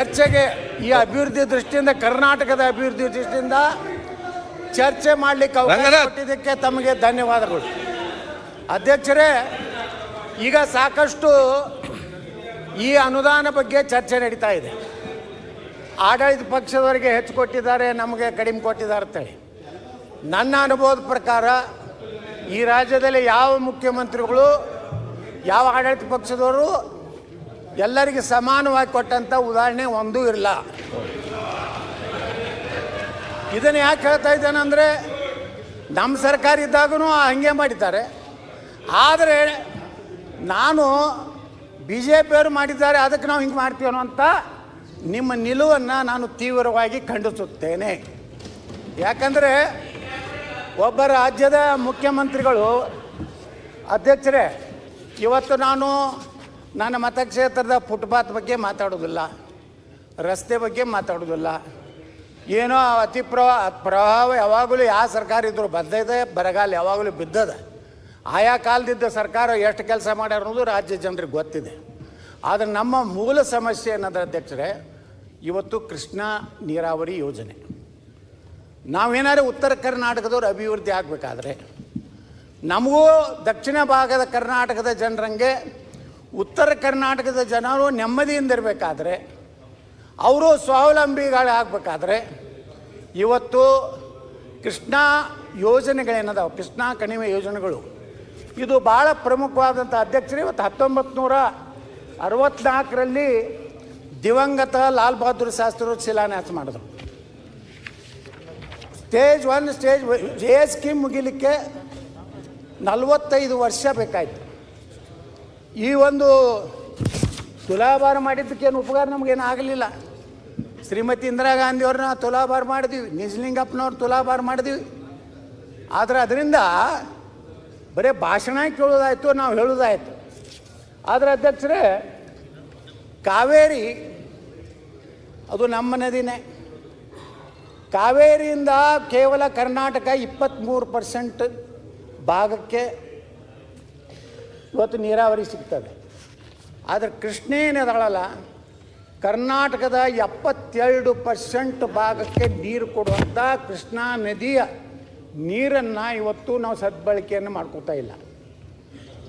ಚರ್ಚೆಗೆ ಈ ಅಭಿವೃದ್ಧಿ ದೃಷ್ಟಿಯಿಂದ ಕರ್ನಾಟಕದ ಅಭಿವೃದ್ಧಿ ದೃಷ್ಟಿಯಿಂದ ಚರ್ಚೆ ಮಾಡಲಿಕ್ಕೆ ಅವಕಾಶ ಕೊಟ್ಟಿದ್ದಕ್ಕೆ ತಮಗೆ ಧನ್ಯವಾದಗಳು. ಅಧ್ಯಕ್ಷರೇ, ಈಗ ಸಾಕಷ್ಟು ಈ ಅನುದಾನ ಬಗ್ಗೆ ಚರ್ಚೆ ನಡೀತಾ ಇದೆ. ಆಡಳಿತ ಪಕ್ಷದವರಿಗೆ ಹೆಚ್ಚು ಕೊಟ್ಟಿದ್ದಾರೆ, ನಮಗೆ ಕಡಿಮೆ ಕೊಟ್ಟಿದ್ದಾರೆ ಅಂತೇಳಿ. ನನ್ನ ಅನುಭವದ ಪ್ರಕಾರ ಈ ರಾಜ್ಯದಲ್ಲಿ ಯಾವ ಮುಖ್ಯಮಂತ್ರಿಗಳು ಯಾವ ಆಡಳಿತ ಪಕ್ಷದವರು ಎಲ್ಲರಿಗೆ ಸಮಾನವಾಗಿ ಕೊಟ್ಟಂಥ ಉದಾಹರಣೆ ಒಂದೂ ಇರಲ್ಲ. ಇದನ್ನು ಯಾಕೆ ಹೇಳ್ತಾ ಇದ್ದೇನೆಂದರೆ, ನಮ್ಮ ಸರ್ಕಾರ ಇದ್ದಾಗೂ ಹಂಗೆ ಮಾಡಿದ್ದಾರೆ. ಆದರೆ ನಾನು BJPಯವರು ಮಾಡಿದ್ದಾರೆ ಅದಕ್ಕೆ ನಾವು ಹಿಂಗೆ ಮಾಡ್ತೀವೋ ಅಂತ ನಿಮ್ಮ ನಿಲುವನ್ನು ನಾನು ತೀವ್ರವಾಗಿ ಖಂಡಿಸುತ್ತೇನೆ. ಯಾಕಂದರೆ ಒಬ್ಬ ರಾಜ್ಯದ ಮುಖ್ಯಮಂತ್ರಿಗಳು, ಅಧ್ಯಕ್ಷರೇ, ಇವತ್ತು ನಾನು ನನ್ನ ಮತಕ್ಷೇತ್ರದ ಫುಟ್ಪಾತ್ ಬಗ್ಗೆ ಮಾತಾಡೋದಿಲ್ಲ, ರಸ್ತೆ ಬಗ್ಗೆ ಮಾತಾಡೋದಿಲ್ಲ. ಏನೋ ಅತಿ ಪ್ರಭಾವ ಯಾವಾಗಲೂ ಯಾವ ಸರ್ಕಾರ ಇದ್ದರೂ ಬಂದಿದೆ, ಬರಗಾಲ ಯಾವಾಗಲೂ ಬಿದ್ದದ. ಆಯಾ ಕಾಲದಿದ್ದ ಸರ್ಕಾರ ಎಷ್ಟು ಕೆಲಸ ಮಾಡ್ಯಾರ ಅನ್ನೋದು ರಾಜ್ಯ ಜನರಿಗೆ ಗೊತ್ತಿದೆ. ಆದರೆ ನಮ್ಮ ಮೂಲ ಸಮಸ್ಯೆ ಏನಂದ್ರೆ ಅಧ್ಯಕ್ಷರೇ, ಇವತ್ತು ಕೃಷ್ಣಾ ನೀರಾವರಿ ಯೋಜನೆ. ನಾವೇನಾದ್ರು ಉತ್ತರ ಕರ್ನಾಟಕದವ್ರು ಅಭಿವೃದ್ಧಿ ಆಗಬೇಕಾದ್ರೆ, ನಮಗೂ ದಕ್ಷಿಣ ಭಾಗದ ಕರ್ನಾಟಕದ ಜನರಂಗೆ ಉತ್ತರ ಕರ್ನಾಟಕದ ಜನರು ನೆಮ್ಮದಿಯಿಂದಿರಬೇಕಾದ್ರೆ, ಅವರು ಸ್ವಾವಲಂಬಿಗಳಾಗಬೇಕಾದ್ರೆ, ಇವತ್ತು ಕೃಷ್ಣಾ ಯೋಜನೆಗಳೇನದಾವೆ, ಕೃಷ್ಣಾ ಕಣಿವೆ ಯೋಜನೆಗಳು, ಇದು ಭಾಳ ಪ್ರಮುಖವಾದಂಥ ಅಧ್ಯಕ್ಷರೇ. ಇವತ್ತು 1964ರಲ್ಲಿ ದಿವಂಗತ ಲಾಲ್ ಬಹದ್ದೂರ್ ಶಾಸ್ತ್ರಿ ಶಿಲಾನ್ಯಾಸ ಮಾಡಿದ್ರು. ಸ್ಟೇಜ್ 1 ಸ್ಟೇಜ್ ಎ ಸ್ಕೀಮ್ ಮುಗಿಲಿಕ್ಕೆ 45 ವರ್ಷ ಬೇಕಾಯಿತು. ಈ ಒಂದು ತುಲಾಭಾರ ಮಾಡಿದ್ದಕ್ಕೇನು ಉಪಕಾರ ನಮಗೇನು ಆಗಲಿಲ್ಲ. ಶ್ರೀಮತಿ ಇಂದಿರಾ ಗಾಂಧಿಯವ್ರನ್ನ ತುಲಾಭಾರ ಮಾಡಿದ್ವಿ, ನಿಜಲಿಂಗಪ್ಪನವ್ರು ತುಲಾಭಾರ ಮಾಡಿದ್ವಿ. ಆದರೆ ಅದರಿಂದ ಬರೀ ಭಾಷಣ ಕೇಳೋದಾಯಿತು, ನಾವು ಹೇಳೋದಾಯಿತು. ಆದರೆ ಅಧ್ಯಕ್ಷರೇ, ಕಾವೇರಿ ಅದು ನಮ್ಮ ನದಿನೇ. ಕಾವೇರಿಯಿಂದ ಕೇವಲ ಕರ್ನಾಟಕ 23% ಭಾಗಕ್ಕೆ ಇವತ್ತು ನೀರಾವರಿ ಸಿಗ್ತದೆ. ಆದರೆ ಕೃಷ್ಣ ಏನಿದಾಳಲ್ಲ, ಕರ್ನಾಟಕದ 72% ಭಾಗಕ್ಕೆ ನೀರು ಕೊಡುವಂಥ ಕೃಷ್ಣಾ ನದಿಯ ನೀರನ್ನು ಇವತ್ತು ನಾವು ಸದ್ಬಳಕೆಯನ್ನು ಮಾಡ್ಕೋತಾ ಇಲ್ಲ.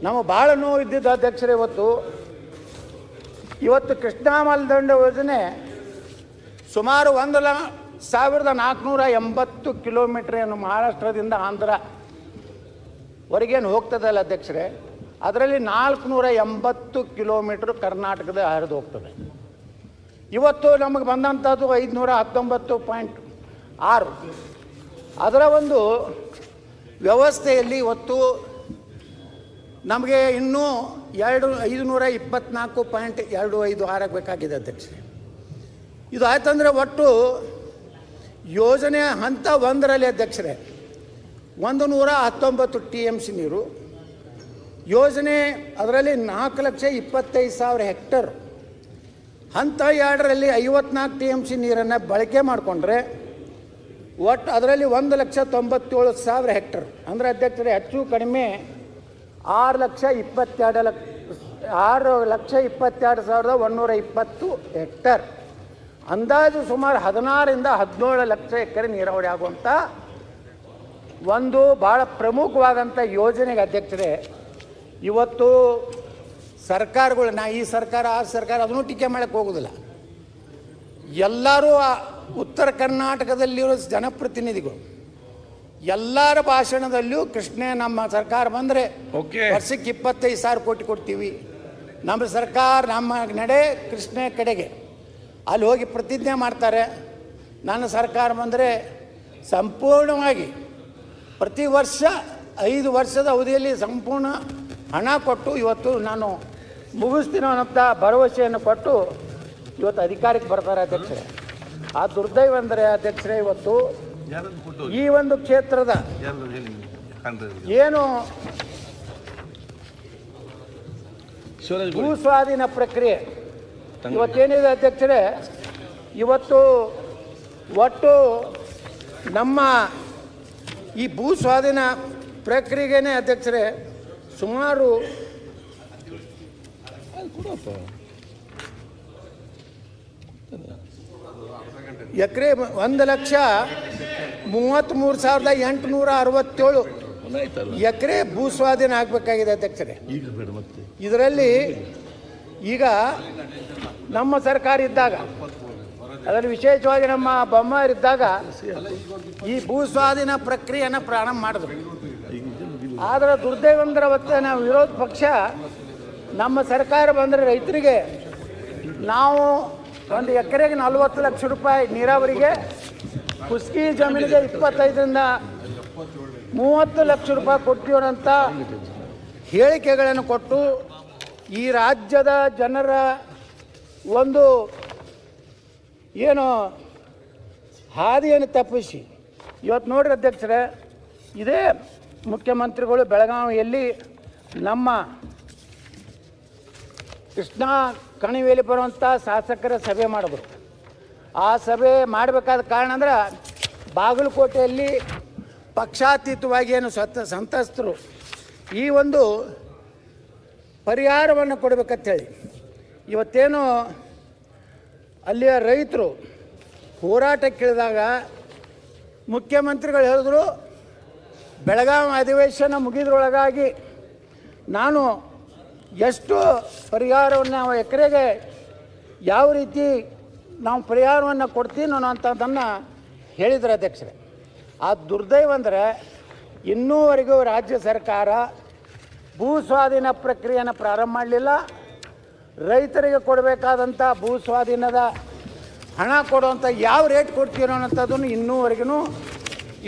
ನಾವು ಭಾಳ ನೋವು ಇದ್ದಿದ್ದು ಅಧ್ಯಕ್ಷರೇ. ಇವತ್ತು ಕೃಷ್ಣಾ ಮಾಲದಂಡ ಯೋಜನೆ ಸುಮಾರು 1,480 ಕಿಲೋಮೀಟ್ರ್ ಏನು ಮಹಾರಾಷ್ಟ್ರದಿಂದ ಆಂಧ್ರವರೆಗೇನು ಹೋಗ್ತದಲ್ಲ ಅಧ್ಯಕ್ಷರೇ, ಅದರಲ್ಲಿ 480 ಕಿಲೋಮೀಟ್ರ್ ಕರ್ನಾಟಕದ ಹರಿದು ಹೋಗ್ತದೆ. ಇವತ್ತು ನಮಗೆ ಬಂದಂಥದ್ದು 519.6. ಅದರ ಒಂದು ವ್ಯವಸ್ಥೆಯಲ್ಲಿ ಇವತ್ತು ನಮಗೆ ಇನ್ನೂ 524.25 ಆಗಬೇಕಾಗಿದೆ ಅಧ್ಯಕ್ಷರೇ. ಇದು ಆಯ್ತಂದರೆ ಒಟ್ಟು ಯೋಜನೆ ಹಂತ 1ರಲ್ಲಿ ಅಧ್ಯಕ್ಷರೇ 119 TMC ನೀರು ಯೋಜನೆ, ಅದರಲ್ಲಿ 4,25,000 ಹೆಕ್ಟರ್. ಹಂತ 2ರಲ್ಲಿ 54 TMC ನೀರನ್ನು ಬಳಕೆ ಮಾಡಿಕೊಂಡ್ರೆ ಒಟ್ಟು ಅದರಲ್ಲಿ 1,97,000 ಹೆಕ್ಟರ್. ಅಂದರೆ ಅಧ್ಯಕ್ಷರೇ ಹೆಚ್ಚು ಕಡಿಮೆ 6,22,120 ಹೆಕ್ಟರ್. ಅಂದಾಜು ಸುಮಾರು 16ರಿಂದ 17 ಲಕ್ಷ ಎಕರೆ ನೀರಾವರಿ ಆಗುವಂಥ ಒಂದು ಭಾಳ ಪ್ರಮುಖವಾದಂಥ ಯೋಜನೆಗೆ ಅಧ್ಯಕ್ಷರೇ ಇವತ್ತು ಸರ್ಕಾರಗಳು, ಈ ಸರ್ಕಾರ ಆ ಸರ್ಕಾರ ಅದನ್ನು ಟೀಕೆ ಮಾಡೋಕ್ಕೆ ಹೋಗೋದಿಲ್ಲ. ಎಲ್ಲರೂ ಉತ್ತರ ಕರ್ನಾಟಕದಲ್ಲಿರೋ ಜನಪ್ರತಿನಿಧಿಗಳು ಎಲ್ಲರ ಭಾಷಣದಲ್ಲಿಯೂ ಕೃಷ್ಣ ನಮ್ಮ ಸರ್ಕಾರ ಬಂದರೆ ವರ್ಷಕ್ಕೆ 25,000 ಕೋಟಿ ಕೊಡ್ತೀವಿ, ನಮ್ಮ ಸರ್ಕಾರ ನಮ್ಮ ನಡೆ ಕೃಷ್ಣ ಕಡೆಗೆ, ಅಲ್ಲಿ ಹೋಗಿ ಪ್ರತಿಜ್ಞೆ ಮಾಡ್ತಾರೆ. ನನ್ನ ಸರ್ಕಾರ ಬಂದರೆ ಸಂಪೂರ್ಣವಾಗಿ ಪ್ರತಿ ವರ್ಷ 5 ವರ್ಷದ ಅವಧಿಯಲ್ಲಿ ಸಂಪೂರ್ಣ ಹಣ ಕೊಟ್ಟು ಇವತ್ತು ನಾನು ಮುಗಿಸ್ತೀನಿ ಅನ್ನೋಂಥ ಭರವಸೆಯನ್ನು ಕೊಟ್ಟು ಇವತ್ತು ಅಧಿಕಾರಕ್ಕೆ ಬರ್ತಾರೆ ಅಧ್ಯಕ್ಷರೇ. ಆ ದುರ್ದೈವ ಅಂದರೆ ಅಧ್ಯಕ್ಷರೇ, ಇವತ್ತು ಈ ಒಂದು ಕ್ಷೇತ್ರದ ಏನು ಭೂ ಸ್ವಾಧೀನ ಪ್ರಕ್ರಿಯೆ ಇವತ್ತೇನಿದೆ ಅಧ್ಯಕ್ಷರೇ, ಇವತ್ತು ಒಟ್ಟು ನಮ್ಮ ಈ ಭೂ ಸ್ವಾಧೀನ ಪ್ರಕ್ರಿಯೆಗೇ ಅಧ್ಯಕ್ಷರೇ ಸುಮಾರು ಎಕರೆ 1,33,867 ಎಕರೆ ಭೂ ಸ್ವಾಧೀನ ಆಗಬೇಕಾಗಿದೆ ಅಧ್ಯಕ್ಷರೇ. ಇದರಲ್ಲಿ ಈಗ ನಮ್ಮ ಸರ್ಕಾರ ಇದ್ದಾಗ, ಅದರಲ್ಲಿ ವಿಶೇಷವಾಗಿ ನಮ್ಮ ಬೊಮ್ಮಾರಿದ್ದಾಗ ಈ ಭೂ ಸ್ವಾಧೀನ ಪ್ರಕ್ರಿಯೆಯನ್ನು ಪ್ರಾರಂಭ ಮಾಡಿದ್ರು. ಆದರೆ ದುರ್ದೈವಂದ್ರ ಅವತ್ತು ನಾವು ವಿರೋಧ ಪಕ್ಷ ನಮ್ಮ ಸರ್ಕಾರ ಬಂದರೆ ರೈತರಿಗೆ ನಾವು ಒಂದು ಎಕರೆಗೆ 40 ಲಕ್ಷ ರೂಪಾಯಿ ನೀರಾವರಿಗೆ, ಕುಸ್ಕಿ ಜಮೀನಿಗೆ 25ರಿಂದ 30 ಲಕ್ಷ ರೂಪಾಯಿ ಕೊಡ್ತೀವಂತ ಹೇಳಿಕೆಗಳನ್ನು ಕೊಟ್ಟು ಈ ರಾಜ್ಯದ ಜನರ ಒಂದು ಏನು ಹಾದಿಯನ್ನು ತಪ್ಪಿಸಿ ಇವತ್ತು ನೋಡ್ರಿ ಅಧ್ಯಕ್ಷರೇ, ಇದೇ ಮುಖ್ಯಮಂತ್ರಿಗಳು ಬೆಳಗಾವಿಯಲ್ಲಿ ನಮ್ಮ ಕೃಷ್ಣಾ ಕಣಿವೆಯಲ್ಲಿ ಬರುವಂಥ ಶಾಸಕರ ಸಭೆ ಮಾಡಿದ್ರು. ಆ ಸಭೆ ಮಾಡಬೇಕಾದ ಕಾರಣ ಅಂದ್ರೆ ಬಾಗಲಕೋಟೆಯಲ್ಲಿ ಪಕ್ಷಾತೀತವಾಗಿ ಏನು ಸಂತ್ರಸ್ತರು ಈ ಒಂದು ಪರಿಹಾರವನ್ನು ಕೊಡಬೇಕಂತೇಳಿ ಇವತ್ತೇನು ಅಲ್ಲಿಯ ರೈತರು ಹೋರಾಟಕ್ಕಿಳಿದಾಗ ಮುಖ್ಯಮಂತ್ರಿಗಳು ಹೇಳಿದ್ರು, ಬೆಳಗಾವಿ ಅಧಿವೇಶನ ಮುಗಿದ್ರೊಳಗಾಗಿ ನಾನು ಎಷ್ಟು ಪರಿಹಾರವನ್ನು ನಾವು ಎಕರೆಗೆ ಯಾವ ರೀತಿ ನಾವು ಪರಿಹಾರವನ್ನು ಕೊಡ್ತೀನೋ ಅಂಥದ್ದನ್ನು ಹೇಳಿದ್ರು ಅಧ್ಯಕ್ಷರೇ. ಆ ದುರ್ದೈವ ಅಂದರೆ ಇನ್ನೂವರೆಗೂ ರಾಜ್ಯ ಸರ್ಕಾರ ಭೂ ಸ್ವಾಧೀನ ಪ್ರಕ್ರಿಯೆಯನ್ನು ಪ್ರಾರಂಭ ಮಾಡಲಿಲ್ಲ. ರೈತರಿಗೆ ಕೊಡಬೇಕಾದಂಥ ಭೂ ಸ್ವಾಧೀನದ ಹಣ ಕೊಡುವಂಥ ಯಾವ ರೇಟ್ ಕೊಡ್ತೀರೋ ಅನ್ನೋಂಥದ್ದನ್ನು ಇನ್ನೂವರೆಗೂ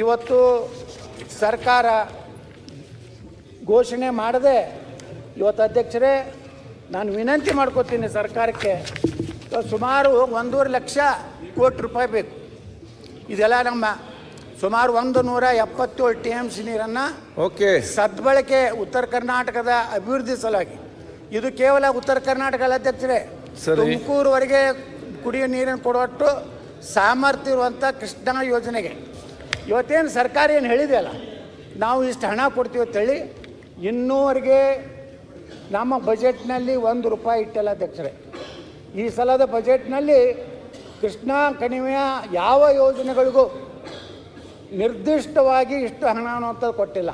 ಇವತ್ತು ಸರ್ಕಾರ ಘೋಷಣೆ ಮಾಡದೆ ಇವತ್ತು ಅಧ್ಯಕ್ಷರೇ ನಾನು ವಿನಂತಿ ಮಾಡ್ಕೋತೀನಿ ಸರ್ಕಾರಕ್ಕೆ, ಸುಮಾರು 1.5 ಲಕ್ಷ ಕೋಟಿ ರೂಪಾಯಿ ಬೇಕು. ಇದೆಲ್ಲ ನಮ್ಮ ಸುಮಾರು 177 TMC ನೀರನ್ನು ಸದ್ಬಳಕೆ ಉತ್ತರ ಕರ್ನಾಟಕದ ಅಭಿವೃದ್ಧಿ ಸಲುವಾಗಿ, ಇದು ಕೇವಲ ಉತ್ತರ ಕರ್ನಾಟಕ ಅಧ್ಯಕ್ಷರೇ, ತುಮಕೂರುವರೆಗೆ ಕುಡಿಯೋ ನೀರನ್ನು ಕೊಡುವಷ್ಟು ಸಾಮರ್ಥ್ಯ ಇರುವಂಥ ಕೃಷ್ಣಾ ಯೋಜನೆಗೆ ಇವತ್ತೇನು ಸರ್ಕಾರ ಏನು ಹೇಳಿದೆಯಲ್ಲ, ನಾವು ಇಷ್ಟು ಹಣ ಕೊಡ್ತೀವಿ ಅಂತೇಳಿ ಇನ್ನೂವರೆಗೆ ನಮ್ಮ ಬಜೆಟ್ನಲ್ಲಿ 1 ರೂಪಾಯಿ ಇಟ್ಟಿಲ್ಲ ಅಧ್ಯಕ್ಷರೇ. ಈ ಸಲದ ಬಜೆಟ್ನಲ್ಲಿ ಕೃಷ್ಣಾ ಕಣಿವೆಯ ಯಾವ ಯೋಜನೆಗಳಿಗೂ ನಿರ್ದಿಷ್ಟವಾಗಿ ಇಷ್ಟು ಹಣ ಅನ್ನುವಂಥದ್ದು ಕೊಟ್ಟಿಲ್ಲ.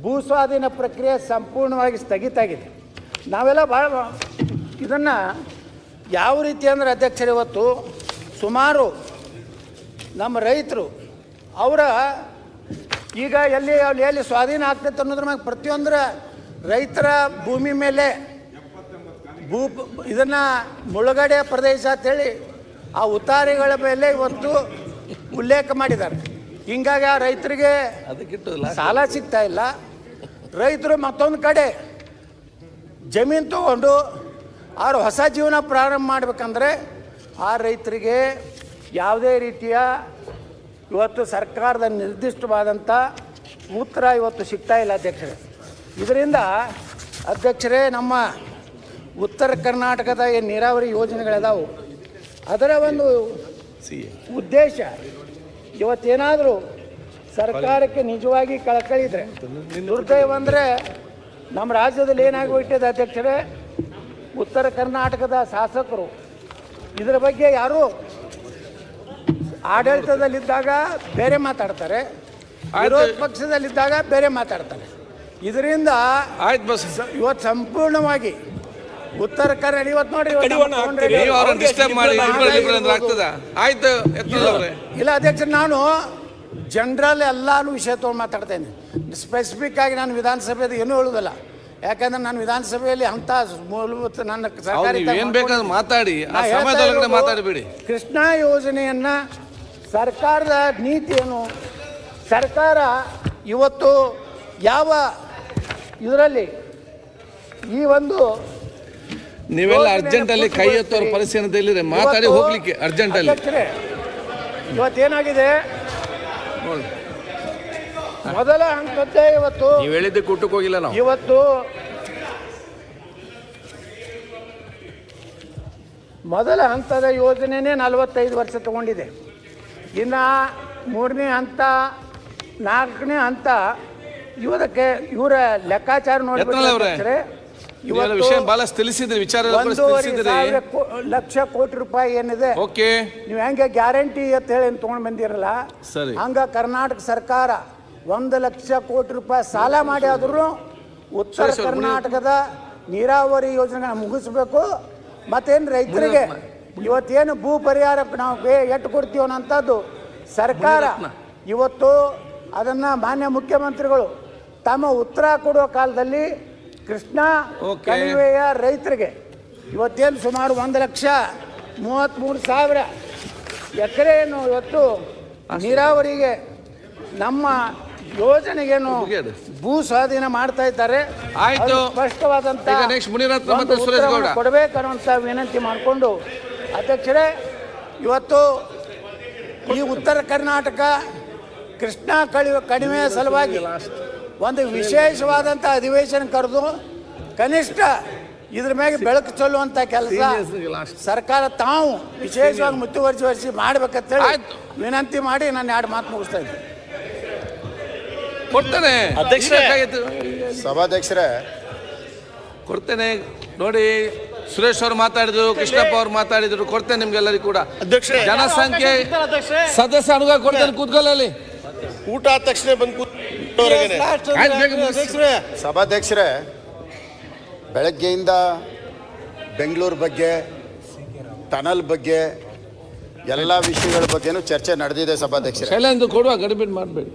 ಭೂ ಸ್ವಾಧೀನ ಪ್ರಕ್ರಿಯೆ ಸಂಪೂರ್ಣವಾಗಿ ಸ್ಥಗಿತ ಆಗಿದೆ. ನಾವೆಲ್ಲ ಭಾಳ ಇದನ್ನು ಯಾವ ರೀತಿ ಅಂದರೆ ಅಧ್ಯಕ್ಷರೇ, ಇವತ್ತು ಸುಮಾರು ನಮ್ಮ ರೈತರು ಅವರ ಈಗ ಎಲ್ಲಿ ಸ್ವಾಧೀನ ಆಗ್ತೈತೆ ಅನ್ನೋದ್ರ ಮ್ಯಾಗೆ ಪ್ರತಿಯೊಂದರ ರೈತರ ಭೂಮಿ ಮೇಲೆ ಇದನ್ನು ಮುಳುಗಡೆ ಪ್ರದೇಶ ಅಂತೇಳಿ ಆ ಉತ್ತಾರಿಗಳ ಮೇಲೆ ಇವತ್ತು ಉಲ್ಲೇಖ ಮಾಡಿದ್ದಾರೆ. ಹಿಂಗಾಗಿ ಆ ರೈತರಿಗೆ ಸಾಲ ಸಿಗ್ತಾ ಇಲ್ಲ. ರೈತರು ಮತ್ತೊಂದು ಕಡೆ ಜಮೀನು ತಗೊಂಡು ಅವ್ರು ಹೊಸ ಜೀವನ ಪ್ರಾರಂಭ ಮಾಡಬೇಕಂದ್ರೆ ಆ ರೈತರಿಗೆ ಯಾವುದೇ ರೀತಿಯ ಇವತ್ತು ಸರ್ಕಾರದ ನಿರ್ದಿಷ್ಟವಾದಂಥ ಉತ್ತರ ಇವತ್ತು ಸಿಗ್ತಾ ಇಲ್ಲ ಅಧ್ಯಕ್ಷರೇ. ಇದರಿಂದ ಅಧ್ಯಕ್ಷರೇ, ನಮ್ಮ ಉತ್ತರ ಕರ್ನಾಟಕದ ಏನು ನೀರಾವರಿ ಯೋಜನೆಗಳಿದಾವೆ ಅದರ ಒಂದು ಉದ್ದೇಶ ಇವತ್ತೇನಾದರೂ ಸರ್ಕಾರಕ್ಕೆ ನಿಜವಾಗಿ ಕಳಕಳಿದ್ರೆ, ದುರ್ದೈವ ಅಂದರೆ ನಮ್ಮ ರಾಜ್ಯದಲ್ಲಿ ಏನಾಗಿಬಿಟ್ಟಿದೆ ಅಧ್ಯಕ್ಷರೇ, ಉತ್ತರ ಕರ್ನಾಟಕದ ಶಾಸಕರು ಇದರ ಬಗ್ಗೆ ಯಾರು ಆಡಳಿತದಲ್ಲಿದ್ದಾಗ ಬೇರೆ ಮಾತಾಡ್ತಾರೆ, ವಿರೋಧ ಪಕ್ಷದಲ್ಲಿದ್ದಾಗ ಬೇರೆ ಮಾತಾಡ್ತಾರೆ. ಇದರಿಂದ ಇವತ್ತು ಸಂಪೂರ್ಣವಾಗಿ ಉತ್ತರ ಕನ್ನಡ ಇವತ್ತು ನೋಡಿ ಇಲ್ಲ ಅಧ್ಯಕ್ಷ, ನಾನು ಜನರಲ್ ಎಲ್ಲಾನು ವಿಷಯ ತೊಗೊಂಡು ಮಾತಾಡ್ತೇನೆ. ಸ್ಪೆಸಿಫಿಕ್ ಆಗಿ ನಾನು ವಿಧಾನಸಭೆದ ಏನೂ ಹೇಳುವುದಿಲ್ಲ. ಯಾಕಂದ್ರೆ ನಾನು ವಿಧಾನಸಭೆಯಲ್ಲಿ ಅಂತ ಮೂಲಭೂತ ನನ್ನ ಮಾತಾಡಬೇಡಿ. ಕೃಷ್ಣಾ ಯೋಜನೆಯನ್ನ ಸರ್ಕಾರದ ನೀತಿ ಏನು, ಸರ್ಕಾರ ಇವತ್ತು ಯಾವ ಇದರಲ್ಲಿ ಈ ಒಂದು ನೀವೆಲ್ಲ ಅರ್ಜೆಂಟ್ ಅಲ್ಲಿ ಕೈ ಎತ್ತೋರ ಪರಿಸ್ಥಿತಿಯಲ್ಲಿ ಮಾತಾಡಿ ಹೋಗ್ಲಿಕ್ಕೆ ಅರ್ಜೆಂಟ್ ಅಲ್ಲಿ ಇವತ್ತೇನಾಗಿದೆ, ಮೊದಲ ಹಂತದ್ದೇ ಇವತ್ತು ನೀವು ಹೇಳಿದ್ದೆ ಕೂಟಕ್ಕೆ ಹೋಗಿಲ್ಲ ನಾವು. ಇವತ್ತು ಮೊದಲ ಹಂತದ ಯೋಜನೆನೇ 45 ವರ್ಷ ತಗೊಂಡಿದೆ. ಇನ್ನು 3ನೇ ಹಂತ 4ನೇ ಹಂತ ಇವರ ಲೆಕ್ಕಾಚಾರ ನೋಡಿದ್ರೆ ಇವತ್ತು ವಿಷಯ ಬಹಳಷ್ಟು ತಿಳಿಸಿದ್ರಿ, ವಿಚಾರ ಲಕ್ಷ ಕೋಟಿ ರೂಪಾಯಿ ಏನಿದೆ, ಓಕೆ, ನೀವು ಹೆಂಗೆ ಗ್ಯಾರಂಟಿ ಅಂತ ಹೇಳಿ ತಗೊಂಡ್ ಬಂದಿರಲ್ಲ, ಸರಿ, ಹಂಗ ಕರ್ನಾಟಕ ಸರ್ಕಾರ 1 ಲಕ್ಷ ಕೋಟಿ ರೂಪಾಯಿ ಸಾಲ ಮಾಡಿ ಆದ್ರೂ ಉತ್ತರ ಕರ್ನಾಟಕದ ನೀರಾವರಿ ಯೋಜನೆ ಮುಗಿಸ್ಬೇಕು. ಮತ್ತೇನು ರೈತರಿಗೆ ಇವತ್ತೇನು ಭೂ ಪರಿಹಾರ ನಾವು ಎಟ್ಟು ಕೊಡ್ತೀವಿ ಅನ್ನೋಂಥದ್ದು ಸರ್ಕಾರ ಇವತ್ತು ಅದನ್ನ ಮಾನ್ಯ ಮುಖ್ಯಮಂತ್ರಿಗಳು ತಮ್ಮ ಉತ್ತರ ಕೊಡುವ ಕಾಲದಲ್ಲಿ ಕೃಷ್ಣಾ ಕಣಿವೆಯ ರೈತರಿಗೆ ಇವತ್ತೇನು ಸುಮಾರು 1,33,000 ಎಕರೆಯನ್ನು ಇವತ್ತು ನೀರಾವರಿಗೆ ನಮ್ಮ ಯೋಜನೆಗೇನು ಭೂ ಸ್ವಾಧೀನ ಮಾಡ್ತಾ ಇದ್ದಾರೆ. ಆಯ್ತು, ಸ್ಪಷ್ಟವಾದಂತ ಮುನಿರತ್ನ ಕೊಡಬೇಕನ್ನುವಂತ ವಿನಂತಿ ಮಾಡಿಕೊಂಡು ಅಧ್ಯಕ್ಷರೇ, ಇವತ್ತು ಈ ಉತ್ತರ ಕರ್ನಾಟಕ ಕೃಷ್ಣಾ ಕಣಿವೆಯ ಸಲುವಾಗಿ ಒಂದು ವಿಶೇಷವಾದಂಥ ಅಧಿವೇಶನ ಕರೆದು ಕನಿಷ್ಠ ಇದ್ರ ಮೇಲೆ ಬೆಳಕು ಚೆಲ್ಲುವಂಥ ಕೆಲಸ ಸರ್ಕಾರ ತಾವು ವಿಶೇಷವಾಗಿ ಮುತುವರ್ಜಿ ಮಾಡ್ಬೇಕಂತೇಳಿ ವಿನಂತಿ ಮಾಡಿ ನಾನು 2 ಮಾತು ಮುಗಿಸ್ತಾ ಇದ್ದೆ. ಕೊಡ್ತೇನೆ ಸಭಾಧ್ಯಕ್ಷರೇ, ಕೊಡ್ತೇನೆ. ನೋಡಿ, ಸುರೇಶ್ ಅವರು ಮಾತಾಡಿದ್ರು, ಕೃಷ್ಣಪ್ಪ ಅವ್ರು ಮಾತಾಡಿದ್ರು, ಕೊಡ್ತೇನೆ ನಿಮ್ಗೆಲ್ಲರಿಗೂ ಕೂಡ. ಜನಸಂಖ್ಯೆ ಸದಸ್ಯ ಅನುಗ ಕೊಡ್ತೇನೆ, ಕೂತ್ಕೊಳ್ಳಿ. ಊಟ ಆದ ತಕ್ಷಣ ಬಂದು ಸಭಾಧ್ಯಕ್ಷರೇ, ಬೆಳಗ್ಗೆಯಿಂದ ಬೆಂಗಳೂರು ಬಗ್ಗೆ, ಟನಲ್ ಬಗ್ಗೆ, ಎಲ್ಲ ವಿಷಯಗಳ ಬಗ್ಗೆನೂ ಚರ್ಚೆ ನಡೆದಿದೆ ಸಭಾಧ್ಯಕ್ಷರೇ. ಕೊಡುವ ಗಡಿಬಿಡಿ ಮಾಡಬೇಡಿ.